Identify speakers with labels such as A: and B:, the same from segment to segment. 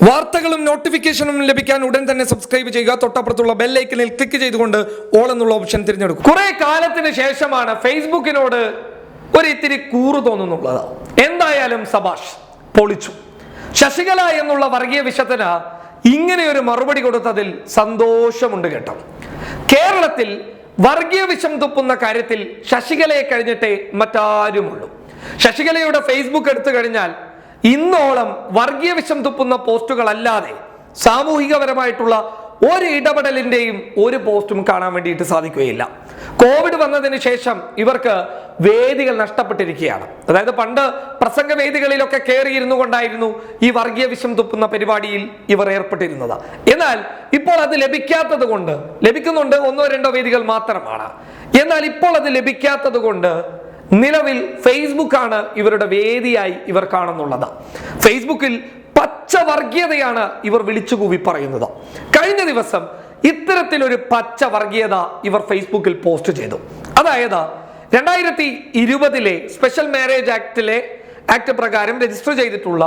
A: വാർത്തകളും നോട്ടിഫിക്കേഷനും ലഭിക്കാൻ ഉടൻ തന്നെ സബ്സ്ക്രൈബ് ചെയ്യുക. തൊട്ടപ്പുറത്തുള്ള ബെൽ ഐക്കണിൽ ക്ലിക്ക് ചെയ്തുകൊണ്ട് ഓൾ എന്നുള്ള ഓപ്ഷൻ തിരഞ്ഞെടുക്കും. കുറെ കാലത്തിന് ശേഷമാണ് ഫേസ്ബുക്കിനോട് ഒരു ഇത്തിരി കൂറു തോന്നുന്നുള്ളത്. എന്തായാലും സബാഷ്, പൊളിച്ചു. ശശികല എന്നുള്ള വർഗീയ വിഷത്തിന് ഇങ്ങനെ ഒരു മറുപടി കൊടുത്തതിൽ സന്തോഷമുണ്ട് കേട്ടോ. കേരളത്തിൽ വർഗീയ വിഷം തുപ്പുന്ന കാര്യത്തിൽ ശശികലയെ കഴിഞ്ഞിട്ടേ മറ്റാരുമുള്ളൂ. ശശികലയുടെ ഫേസ്ബുക്ക് എടുത്തു കഴിഞ്ഞാൽ ഇന്നോളം വർഗീയ വിഷം തുപ്പുന്ന പോസ്റ്റുകൾ അല്ലാതെ സാമൂഹികപരമായിട്ടുള്ള ഒരു ഇടപെടലിന്റെയും ഒരു പോസ്റ്റും കാണാൻ വേണ്ടിയിട്ട് സാധിക്കുകയില്ല. കോവിഡ് വന്നതിന് ശേഷം ഇവർക്ക് വേദികൾ നഷ്ടപ്പെട്ടിരിക്കുകയാണ്. അതായത് പണ്ട് പ്രസംഗ വേദികളിലൊക്കെ കയറിയിരുന്നു കൊണ്ടായിരുന്നു ഈ വർഗീയ വിഷം തുപ്പുന്ന പരിപാടിയിൽ ഇവർ ഏർപ്പെട്ടിരുന്നത്. എന്നാൽ ഇപ്പോൾ അത് ലഭിക്കാത്തത് കൊണ്ട്, ലഭിക്കുന്നുണ്ട് ഒന്നോ രണ്ടോ വേദികൾ മാത്രമാണ്, എന്നാൽ ഇപ്പോൾ അത് ലഭിക്കാത്തത് കൊണ്ട് നിലവിൽ ഫേസ്ബുക്കാണ് ഇവരുടെ വേദിയായി ഇവർ കാണുന്നുള്ളത്. ഫേസ്ബുക്കിൽ പച്ച വർഗീയതയാണ് ഇവർ വിളിച്ചുകൂവി പറയുന്നത്. കഴിഞ്ഞ ദിവസം ഇത്തരത്തിലൊരു പച്ച വർഗീയത ഇവർ ഫേസ്ബുക്കിൽ പോസ്റ്റ് ചെയ്തു. അതായത് 2020 സ്പെഷ്യൽ മാരേജ് ആക്ട് പ്രകാരം രജിസ്റ്റർ ചെയ്തിട്ടുള്ള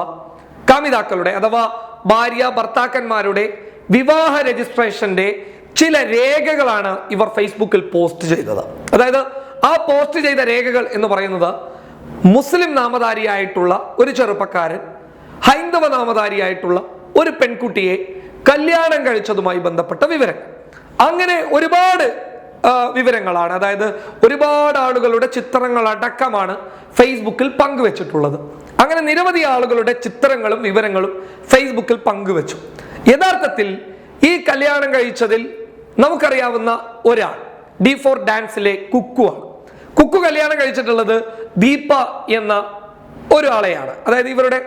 A: കാമിതാക്കളുടെ അഥവാ ഭാര്യ ഭർത്താക്കന്മാരുടെ വിവാഹ രജിസ്ട്രേഷന്റെ ചില രേഖകളാണ് ഇവർ ഫേസ്ബുക്കിൽ പോസ്റ്റ് ചെയ്തത്. അതായത് ആ പോസ്റ്റ് ചെയ്ത രേഖകൾ എന്ന് പറയുന്നത് മുസ്ലിം നാമധാരിയായിട്ടുള്ള ഒരു ചെറുപ്പക്കാരൻ ഹൈന്ദവ നാമധാരിയായിട്ടുള്ള ഒരു പെൺകുട്ടിയെ കല്യാണം കഴിച്ചതുമായി ബന്ധപ്പെട്ട വിവരങ്ങൾ. അങ്ങനെ ഒരുപാട് വിവരങ്ങളാണ്, അതായത് ഒരുപാട് ആളുകളുടെ ചിത്രങ്ങൾ അടക്കമാണ് ഫേസ്ബുക്കിൽ പങ്കുവെച്ചിട്ടുള്ളത്. അങ്ങനെ നിരവധി ആളുകളുടെ ചിത്രങ്ങളും വിവരങ്ങളും ഫേസ്ബുക്കിൽ പങ്കുവെച്ചു. യഥാർത്ഥത്തിൽ ഈ കല്യാണം കഴിച്ചതിൽ നമുക്കറിയാവുന്ന ഒരാൾ D4 ഡാൻസിലെ കുക്കുവാണ്. കുക്കു കല്യാണം കഴിച്ചിട്ടുള്ളത് ദീപ എന്ന ഒരാളെയാണ്. അതായത് ഇവരുടെ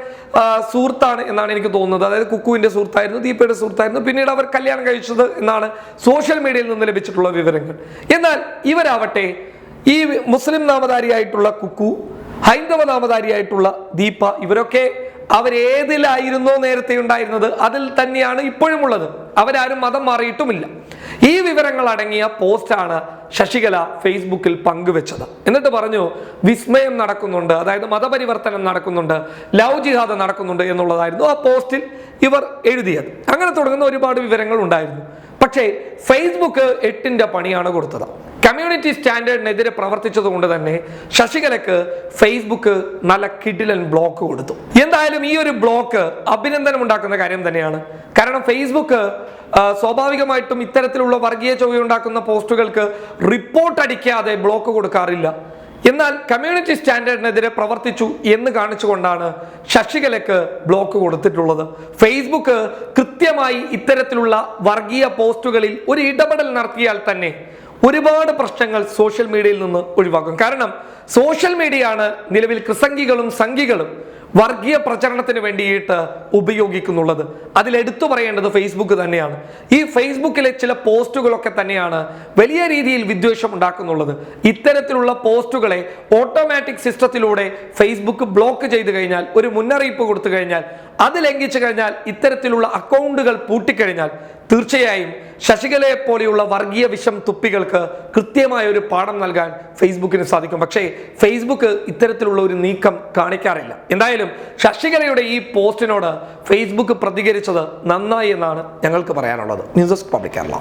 A: സുഹൃത്താണ് എന്നാണ് എനിക്ക് തോന്നുന്നത്. അതായത് കുക്കുവിന്റെ സുഹൃത്തായിരുന്നു, ദീപയുടെ സുഹൃത്തായിരുന്നു. പിന്നീട് അവർ കല്യാണം കഴിച്ചത് എന്നാണ് സോഷ്യൽ മീഡിയയിൽ നിന്ന് ലഭിച്ചിട്ടുള്ള വിവരങ്ങൾ. എന്നാൽ ഇവരാവട്ടെ, ഈ മുസ്ലിം നാമധാരിയായിട്ടുള്ള കുക്കു, ഹൈന്ദവ നാമധാരിയായിട്ടുള്ള ദീപ, ഇവരൊക്കെ അവരേതിലായിരുന്നോ നേരത്തെ ഉണ്ടായിരുന്നത് അതിൽ തന്നെയാണ് ഇപ്പോഴും ഉള്ളത്. അവരാരും മതം മാറിയിട്ടുമില്ല. ഈ വിവരങ്ങൾ അടങ്ങിയ പോസ്റ്റാണ് ശശികല ഫേസ്ബുക്കിൽ പങ്കുവെച്ചത്. എന്നിട്ട് പറഞ്ഞു വിസ്മയം നടക്കുന്നുണ്ട്, അതായത് മതപരിവർത്തനം നടക്കുന്നുണ്ട്, ലവ് ജിഹാദ് നടക്കുന്നുണ്ട് എന്നുള്ളതായിരുന്നു ആ പോസ്റ്റിൽ ഇവർ എഴുതിയത്. അങ്ങനെ തുടങ്ങുന്ന ഒരുപാട് വിവരങ്ങൾ ഉണ്ടായിരുന്നു. പക്ഷേ ഫേസ്ബുക്ക് 8ന്റെ പണിയാണ് കൊടുത്തത്. കമ്മ്യൂണിറ്റി സ്റ്റാൻഡേർഡിനെതിരെ പ്രവർത്തിച്ചത് കൊണ്ട് തന്നെ ശശികലക്ക് ഫേസ്ബുക്ക് നല്ല കിടിലൻ ബ്ലോക്ക് കൊടുത്തു. എന്തായാലും ഈ ഒരു ബ്ലോക്ക് അഭിനന്ദനം ഉണ്ടാക്കുന്ന കാര്യം തന്നെയാണ്. കാരണം ഫേസ്ബുക്ക് സ്വാഭാവികമായിട്ടും ഇത്തരത്തിലുള്ള വർഗീയ ചൊവ്വയുണ്ടാക്കുന്ന പോസ്റ്റുകൾക്ക് റിപ്പോർട്ട് അടിക്കാതെ ബ്ലോക്ക് കൊടുക്കാറില്ല. എന്നാൽ കമ്മ്യൂണിറ്റി സ്റ്റാൻഡേർഡിനെതിരെ പ്രവർത്തിച്ചു എന്ന് കാണിച്ചുകൊണ്ടാണ് ശശികലക്ക് ബ്ലോക്ക് കൊടുത്തിട്ടുള്ളത്. ഫേസ്ബുക്ക് കൃത്യമായി ഇത്തരത്തിലുള്ള വർഗീയ പോസ്റ്റുകളിൽ ഒരു ഇടപെടൽ നടത്തിയാൽ തന്നെ ഒരുപാട് പ്രശ്നങ്ങൾ സോഷ്യൽ മീഡിയയിൽ നിന്ന് ഒഴിവാക്കും. കാരണം സോഷ്യൽ മീഡിയയാണ് നിലവിൽ കൃസംഗികളും സംഘികളും വർഗീയ പ്രചരണത്തിന് വേണ്ടിയിട്ട് ഉപയോഗിക്കുന്നുള്ളത്. അതിലെടുത്തു പറയേണ്ടത് ഫേസ്ബുക്ക് തന്നെയാണ്. ഈ ഫേസ്ബുക്കിലെ ചില പോസ്റ്റുകളൊക്കെ തന്നെയാണ് വലിയ രീതിയിൽ വിദ്വേഷം ഉണ്ടാക്കുന്നുള്ളത്. ഇത്തരത്തിലുള്ള പോസ്റ്റുകളെ ഓട്ടോമാറ്റിക് സിസ്റ്റത്തിലൂടെ ഫേസ്ബുക്ക് ബ്ലോക്ക് ചെയ്തു കഴിഞ്ഞാൽ, ഒരു മുന്നറിയിപ്പ് കൊടുത്തു കഴിഞ്ഞാൽ, അത് ലംഘിച്ചു കഴിഞ്ഞാൽ, ഇത്തരത്തിലുള്ള അക്കൗണ്ടുകൾ പൂട്ടിക്കഴിഞ്ഞാൽ തീർച്ചയായും ശശികലയെ പോലെയുള്ള വർഗീയ വിഷം തുപ്പികൾക്ക് കൃത്യമായ ഒരു പാഠം നൽകാൻ ഫേസ്ബുക്കിന് സാധിക്കും. പക്ഷേ ഫേസ്ബുക്ക് ഇത്തരത്തിലുള്ള ഒരു നീക്കം കാണിക്കാറില്ല. എന്തായാലും ശശികലയുടെ ഈ പോസ്റ്റിനോട് ഫേസ്ബുക്ക് പ്രതികരിച്ചത് നന്നായി എന്നാണ് ഞങ്ങൾക്ക് പറയാനുള്ളത്. News desk public Kerala.